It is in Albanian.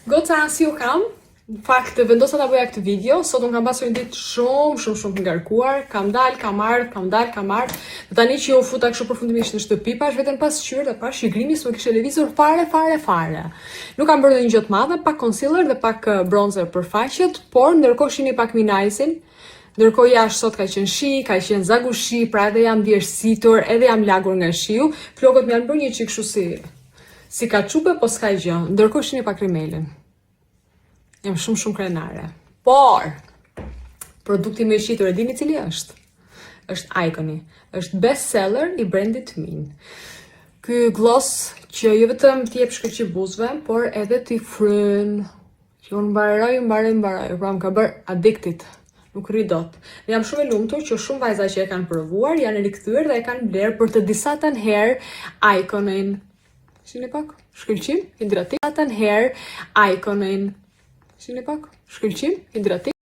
Goca si u kam? Në fakt, vendosa ta bëja këtë video, sot unë kam pasur një ditë shumë të ngarkuar, kam dal, kam ardh, dhe tani që u futa kështu përfundimisht në shtëpi, pash vetëm pas qyrë dhe pash që grimi s'më kishte lëvizur fare. Nuk kam bërë një gjë të madhe, pak concealer dhe pak bronzer për faqet, por ndërkohë shihni pak minajsin. Ndërkohë jashtë sot ka qenë shi, ka qenë zagushi, pra edhe jam djersitur, edhe jam lagur nga shiu. Flokët më janë bërë një çik kështu si kaçupe, po s'ka gjë. Ndërkohë shihni pak rimelin. Jam shumë krenare. Por produkti më i shitur e dini cili është? Është Iconi. Është best seller i brandit Min. Ky gloss që jo vetëm t'i jep shkëlqy buzëve, por edhe t'i fryn. Që unë mbaroj, pra më ka bërë addicted. Nuk rri dot. Dhe jam shumë e lumtur që shumë vajza që e kanë provuar janë rikthyer dhe e kanë bler për të disa tan herë Iconin. Shihni pak, shkëlqim, hidratim. Tan herë Iconin. Shihni pak, shkëlqim, hidratim.